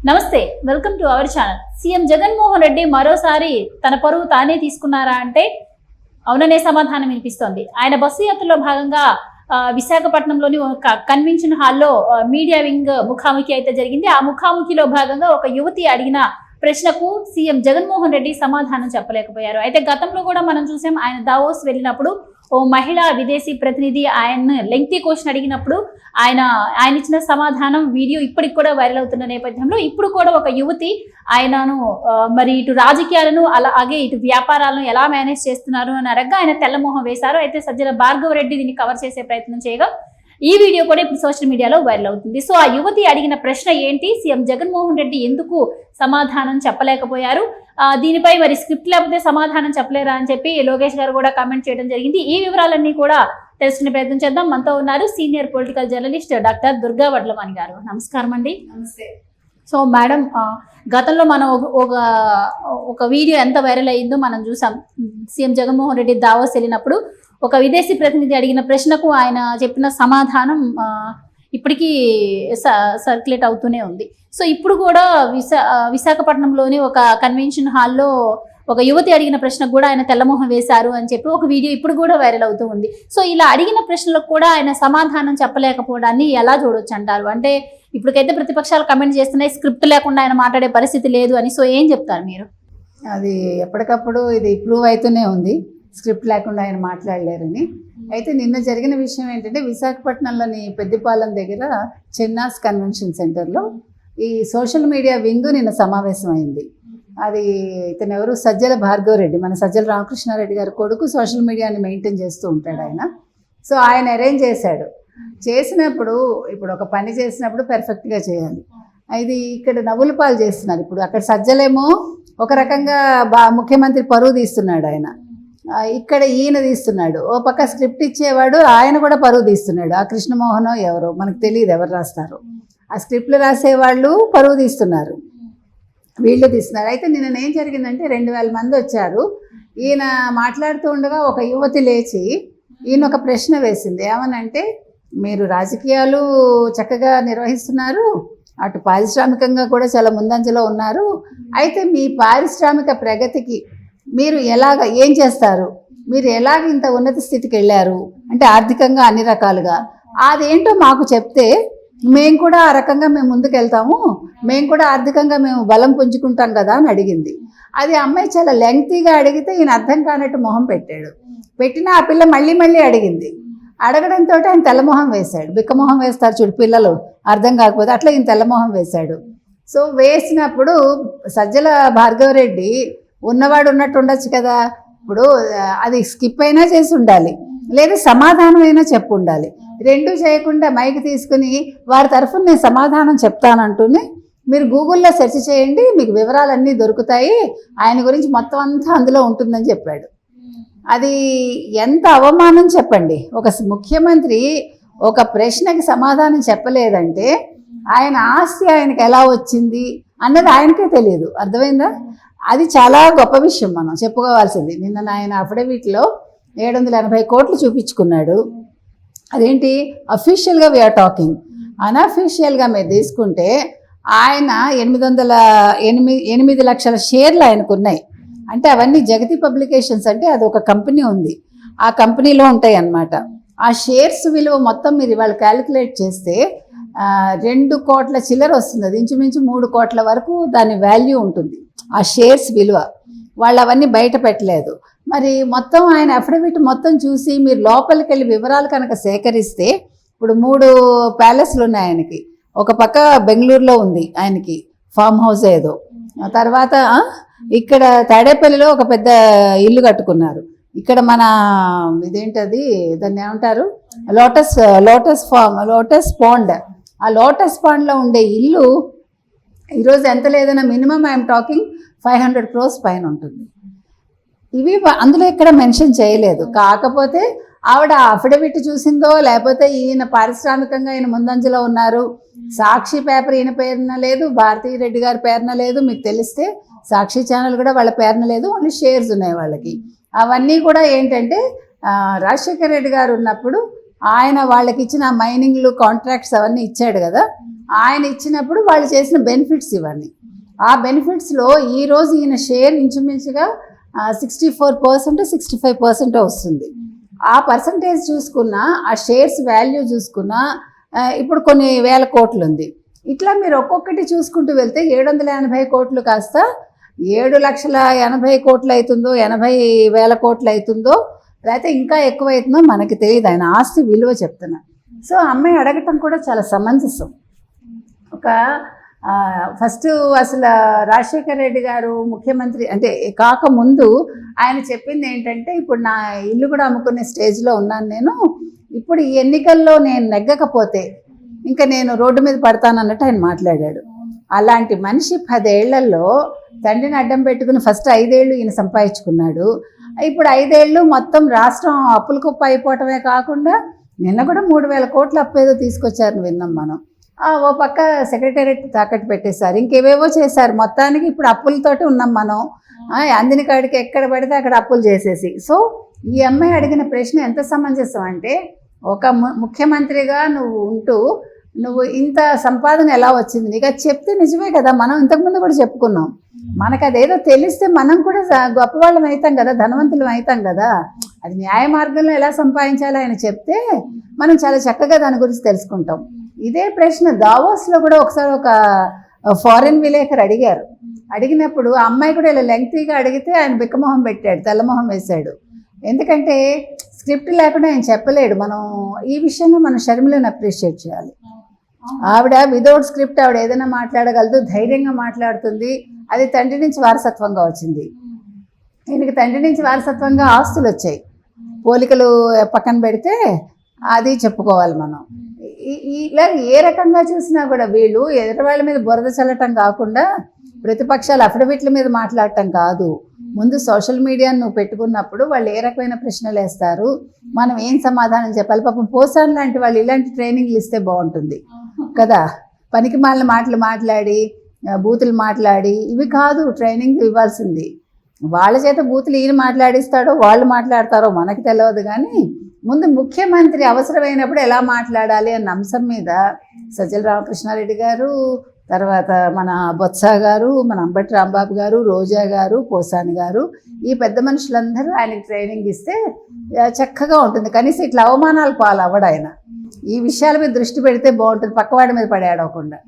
నమస్తే, welcome to our channel. CM Jaganmohan Reddy మరోసారి తన పరువు తానే తీసుకున్నారా అంటే అవుననే సమాధానం వినిపిస్తోంది. ఆయన బస్సు యాత్రలో భాగంగా విశాఖపట్నంలోని ఒక కన్వెన్షన్ హాల్లో మీడియా వింగ్ ముఖాముఖి అయితే జరిగింది. ఆ ముఖాముఖిలో భాగంగా ఒక యువతి అడిగిన ప్రశ్నకు సీఎం జగన్మోహన్ రెడ్డి సమాధానం చెప్పలేకపోయారు. అయితే గతంలో కూడా మనం చూసాం, ఆయన దావోస్ వెళ్ళినప్పుడు ఓ మహిళా విదేశీ ప్రతినిధి ఆయన లెంగ్తీ క్వశ్చన్ అడిగినప్పుడు ఆయన ఇచ్చిన సమాధానం వీడియో ఇప్పటికి కూడా వైరల్ అవుతున్న నేపథ్యంలో ఇప్పుడు కూడా ఒక యువతి ఆయనను మరి ఇటు రాజకీయాలను అలాగే ఇటు వ్యాపారాలను ఎలా మేనేజ్ చేస్తున్నారు అని అడగగా ఆయన తెల్లమోహం వేశారు. అయితే సజ్జల భార్గవ రెడ్డి దీన్ని కవర్ చేసే ప్రయత్నం చేయగా ఈ వీడియో కూడా ఇప్పుడు సోషల్ మీడియాలో వైరల్ అవుతుంది. సో ఆ యువతి అడిగిన ప్రశ్న ఏంటి, సీఎం జగన్మోహన్ రెడ్డి ఎందుకు సమాధానం చెప్పలేకపోయారు, దీనిపై మరి స్క్రిప్ట్ లేకపోతే సమాధానం చెప్పలేరా అని చెప్పి లోకేష్ గారు కూడా కామెంట్ చేయడం జరిగింది. ఈ వివరాలన్నీ కూడా తెలుసుకునే ప్రయత్నం చేద్దాం. మనతో ఉన్నారు senior political journalist doctor Durga Vadlamani గారు. నమస్కారం అండి. నమస్తే. సో మేడం, గతంలో మనం ఒక వీడియో ఎంత వైరల్ అయ్యిందో మనం చూసాం. సీఎం జగన్మోహన్ రెడ్డి దావోస్ వెళ్ళినప్పుడు ఒక విదేశీ ప్రతినిధి అడిగిన ప్రశ్నకు ఆయన చెప్పిన సమాధానం ఇప్పటికీ సర్క్యులేట్ అవుతూనే ఉంది. సో ఇప్పుడు కూడా విశాఖపట్నంలోని ఒక కన్వెన్షన్ హాల్లో ఒక యువతి అడిగిన ప్రశ్నకు కూడా ఆయన తెల్లమోహం వేశారు అని చెప్పి ఒక వీడియో ఇప్పుడు కూడా వైరల్ అవుతూ ఉంది. సో ఇలా అడిగిన ప్రశ్నలకు కూడా ఆయన సమాధానం చెప్పలేకపోవడాన్ని ఎలా చూడొచ్చు అంటారు? అంటే ఇప్పటికైతే ప్రతిపక్షాలు కమెంట్ చేస్తున్నాయి, స్క్రిప్ట్ లేకుండా ఆయన మాట్లాడే పరిస్థితి లేదు అని. సో ఏం చెప్తారు మీరు? అది ఎప్పటికప్పుడు ఇది ప్రూవ్ అవుతూనే ఉంది, స్క్రిప్ట్ లేకుండా ఆయన మాట్లాడలేరని. అయితే నిన్న జరిగిన విషయం ఏంటంటే, విశాఖపట్నంలోని పెద్దపాలెం దగ్గర చెన్నాస్ కన్వెన్షన్ సెంటర్లో ఈ సోషల్ మీడియా వింగ్ నిన్న సమావేశం అయింది. అది ఇతను ఎవరు, సజ్జల భార్గవ రెడ్డి, మన సజ్జల రామకృష్ణారెడ్డి గారి కొడుకు. సోషల్ మీడియాని మెయింటైన్ చేస్తూ ఉంటాడు ఆయన. సో ఆయన అరేంజ్ చేశాడు. చేసినప్పుడు ఇప్పుడు ఒక పని చేసినప్పుడు పెర్ఫెక్ట్గా చేయాలి. ఇది ఇక్కడ నవ్వుల పాలు చేస్తున్నారు. ఇప్పుడు అక్కడ సజ్జలేమో ఒక రకంగా ముఖ్యమంత్రి పరువు తీస్తున్నాడు ఆయన, ఇక్కడ ఈయన తీస్తున్నాడు. ఓ పక్క స్క్రిప్ట్ ఇచ్చేవాడు ఆయన కూడా పరువు తీస్తున్నాడు. ఆ కృష్ణమోహనో ఎవరో మనకు తెలియదు ఎవరు రాస్తారు. ఆ స్క్రిప్ట్లు రాసేవాళ్ళు పరువు తీస్తున్నారు, వీళ్ళు తీస్తున్నారు. అయితే నిన్న ఏం జరిగిందంటే 2000 మంది వచ్చారు. ఈయన మాట్లాడుతూ ఉండగా ఒక యువతి లేచి ఈయన ఒక ప్రశ్న వేసింది. ఏమనంటే, మీరు రాజకీయాలు చక్కగా నిర్వహిస్తున్నారు, అటు పారిశ్రామికంగా కూడా చాలా ముందంజలో ఉన్నారు, అయితే మీ పారిశ్రామిక ప్రగతికి మీరు ఏం చేస్తారు, మీరు ఇంత ఉన్నత స్థితికి వెళ్ళారు అంటే ఆర్థికంగా అన్ని రకాలుగా, అదేంటో మాకు చెప్తే మేము కూడా ఆ రకంగా మేము ముందుకు వెళ్తాము, మేము కూడా ఆర్థికంగా మేము బలం పుంజుకుంటాం కదా అని అడిగింది. అది అమ్మాయి చాలా లెంగ్తీగా అడిగితే ఈయన అర్థం కానట్టు మొహం పెట్టాడు. పెట్టినా ఆ పిల్ల మళ్ళీ అడిగింది. అడగడంతో ఆయన తెల్లమొహం వేశాడు. బిక్కమొహం వేస్తారు చూడు పిల్లలు, అర్థం కాకపోతే అట్లా ఈయన తెల్లమొహం వేశాడు. సో వేసినప్పుడు సజ్జల భార్గవరెడ్డి ఉన్నవాడు ఉన్నట్టు ఉండొచ్చు కదా, ఇప్పుడు అది స్కిప్ అయినా చేసి ఉండాలి, లేదా సమాధానం అయినా చెప్పు ఉండాలి. రెండూ చేయకుండా మైక్ తీసుకుని వారి తరఫున నేను సమాధానం చెప్తానంటూనే మీరు గూగుల్లో సెర్చ్ చేయండి, మీకు వివరాలన్నీ దొరుకుతాయి, ఆయన గురించి మొత్తం అంతా అందులో ఉంటుందని చెప్పాడు. అది ఎంత అవమానం చెప్పండి. ఒక ముఖ్యమంత్రి ఒక ప్రశ్నకి సమాధానం చెప్పలేదంటే ఆయన ఆస్తి ఆయనకి ఎలా వచ్చింది అన్నది ఆయనకే తెలియదు. అర్థమైందా? అది చాలా గొప్ప విషయం మనం చెప్పుకోవాల్సింది. నిన్న ఆయన అఫిడవిట్లో 780 కోట్లు చూపించుకున్నాడు. అదేంటి, అఫీషియల్గా వీఆర్ టాకింగ్, అన్అఫీషియల్గా మీరు తీసుకుంటే ఆయన 8 లక్షల షేర్లు ఆయనకు ఉన్నాయి. అంటే అవన్నీ జగతి పబ్లికేషన్స్ అంటే అది ఒక కంపెనీ ఉంది, ఆ కంపెనీలో ఉంటాయి అన్నమాట. ఆ షేర్స్ విలువ మొత్తం మీరు ఇవాళ క్యాలిక్యులేట్ చేస్తే 2 కోట్ల చిల్లర వస్తుంది. అది ఇంచుమించు 3 కోట్ల వరకు దాని వాల్యూ ఉంటుంది ఆ షేర్స్ విలువ. వాళ్ళు అవన్నీ బయట పెట్టలేదు. మరి మొత్తం ఆయన అఫిడవిట్ మొత్తం చూసి మీరు లోపలికి వెళ్ళి వివరాలు కనుక సేకరిస్తే, ఇప్పుడు 3 ప్యాలెస్లు ఉన్నాయి ఆయనకి. ఒక పక్క బెంగళూరులో ఉంది ఆయనకి ఫామ్ హౌస్ ఏదో, తర్వాత ఇక్కడ తాడేపల్లిలో ఒక పెద్ద ఇల్లు కట్టుకున్నారు. ఇక్కడ మన ఇదేంటది, దాన్ని ఏమంటారు, లోటస్ పాండ్, ఆ లోటస్ పాండ్లో ఉండే ఇల్లు ఈరోజు ఎంత లేదన్నా మినిమం ఐఎమ్ టాకింగ్ 500 crores పైన ఉంటుంది. ఇవి అందులో ఇక్కడ మెన్షన్ చేయలేదు. కాకపోతే ఆవిడ అఫిడవిట్ చూసిందో, లేకపోతే ఈయన పారిశ్రామికంగా ఈయన ముందంజలో ఉన్నారు, సాక్షి పేపర్ ఈయన పేరున లేదు, భారతీ రెడ్డి గారి పేరున లేదు, మీకు తెలిస్తే సాక్షి ఛానల్ కూడా వాళ్ళ పేరున లేదు, ఓన్లీ షేర్స్ ఉన్నాయి వాళ్ళకి. అవన్నీ కూడా ఏంటంటే రాజశేఖర రెడ్డి గారు ఉన్నప్పుడు ఆయన వాళ్ళకి ఇచ్చిన మైనింగ్లు కాంట్రాక్ట్స్ అవన్నీ ఇచ్చాడు కదా, ఆయన ఇచ్చినప్పుడు వాళ్ళు చేసిన బెనిఫిట్స్ ఇవన్నీ. ఆ బెనిఫిట్స్లో ఈరోజు ఈయన షేర్ ఇంచుమించుగా 64% 65% వస్తుంది. ఆ పర్సంటేజ్ చూసుకున్నా, ఆ షేర్స్ వాల్యూ చూసుకున్నా ఇప్పుడు కొన్ని వేల కోట్లు ఉంది. ఇట్లా మీరు ఒక్కొక్కటి చూసుకుంటూ వెళ్తే 780 కోట్లు కాస్త 7,80,000 కోట్లు అవుతుందో, 80,000 కోట్లు అవుతుందో, లేకపోతే ఇంకా ఎక్కువ అవుతుందో మనకి తెలియదు. ఆయన ఆస్తి విలువ చెప్తున్నా. సో అమ్మాయి అడగటం కూడా చాలా సమంజసం. ఒక ఫస్ట్ అసలు రాజశేఖర్ రెడ్డి గారు ముఖ్యమంత్రి అంటే కాకముందు ఆయన చెప్పింది ఏంటంటే, ఇప్పుడు నా ఇల్లు కూడా అమ్ముకునే స్టేజ్లో ఉన్నాను నేను, ఇప్పుడు ఈ ఎన్నికల్లో నేను నెగ్గకపోతే ఇంకా నేను రోడ్డు మీద పడతానన్నట్టు ఆయన మాట్లాడాడు. అలాంటి మనిషి 10 ఏళ్లలో తండ్రిని అడ్డం పెట్టుకుని ఫస్ట్ 5 ఏళ్ళు ఈయన సంపాదించుకున్నాడు. ఇప్పుడు 5 ఏళ్ళు మొత్తం రాష్ట్రం అప్పుల కుప్ప అయిపోవటమే కాకుండా నిన్న కూడా 3,000 కోట్ల అప్పు ఏదో తీసుకొచ్చారని విన్నాం మనం. ఓ పక్క సెక్రటేరియట్ తాకట్టు పెట్టేశారు, ఇంకేవేవో చేశారు. మొత్తానికి ఇప్పుడు అప్పులతోటి ఉన్నాం మనం. అందిన కాడికి ఎక్కడ పడితే అక్కడ అప్పులు చేసేసి. సో ఈ అమ్మాయి అడిగిన ప్రశ్న ఎంత సమంజసం అంటే, ఒక ముఖ్యమంత్రిగా నువ్వు ఉంటూ నువ్వు ఇంత సంపాదన ఎలా వచ్చింది నీకు? అది చెప్తే నిజమే కదా, మనం ఇంతకుముందు కూడా చెప్పుకున్నాం. మనకు అదేదో తెలిస్తే మనం కూడా గొప్పవాళ్ళం అవుతాం కదా, ధనవంతులం అవుతాం కదా. అది న్యాయ మార్గంలో ఎలా సంపాదించాలో ఆయన చెప్తే మనం చాలా చక్కగా దాని గురించి తెలుసుకుంటాం. ఇదే ప్రశ్న దావోస్లో కూడా ఒకసారి ఒక ఫారిన్ విలేకరు అడిగారు. అడిగినప్పుడు ఆ అమ్మాయి కూడా ఇలా లెంగ్తీగా అడిగితే ఆయన బిక్కమొహం పెట్టాడు, తెల్లమొహం వేశాడు. ఎందుకంటే స్క్రిప్ట్ లేకుండా ఆయన చెప్పలేడు. మనం ఈ విషయంలో మనం షర్మిలను అప్రిషియేట్ చేయాలి. ఆవిడ వితౌట్ స్క్రిప్ట్ ఆవిడ ఏదైనా మాట్లాడగలదు, ధైర్యంగా మాట్లాడుతుంది. అది తండ్రి నుంచి వారసత్వంగా వచ్చింది. ఈయనకి తండ్రి నుంచి వారసత్వంగా ఆస్తులు వచ్చాయి. పోలికలు పక్కన పెడితే అది చెప్పుకోవాలి మనం. ఇలా ఏ రకంగా చూసినా కూడా వీళ్ళు ఎదుటి వాళ్ళ మీద బురద చల్లటం కాకుండా ప్రతిపక్షాలు అఫిడవిట్ల మీద మాట్లాడటం కాదు. ముందు సోషల్ మీడియాను నువ్వు పెట్టుకున్నప్పుడు వాళ్ళు ఏ రకమైన ప్రశ్నలు వేస్తారు, మనం ఏం సమాధానం చెప్పాలి. పాపం పోసాన్ లాంటి వాళ్ళు ఇలాంటి ట్రైనింగ్లు ఇస్తే బాగుంటుంది కదా. పనికి మాలిన మాటలు మాట్లాడి బూతులు మాట్లాడి ఇవి కాదు ట్రైనింగ్ ఇవ్వాల్సింది. వాళ్ళ చేత బూతులు ఈయన మాట్లాడిస్తాడో వాళ్ళు మాట్లాడతారో మనకు తెలియదు, కానీ ముందు ముఖ్యమంత్రి అవసరమైనప్పుడు ఎలా మాట్లాడాలి అన్న అంశం మీద సజ్జల రామకృష్ణారెడ్డి గారు, తర్వాత మన బొత్స గారు, మన అంబటి రాంబాబు గారు, రోజా గారు, పోసాని గారు, ఈ పెద్ద మనుషులందరూ ఆయనకి ట్రైనింగ్ ఇస్తే చక్కగా ఉంటుంది. కనీసం ఇట్లా అవమానాలు పాలు అవ్వడు ఆయన. ఈ విషయాల మీద దృష్టి పెడితే బాగుంటుంది, పక్కవాడి మీద పడేయడకుండా.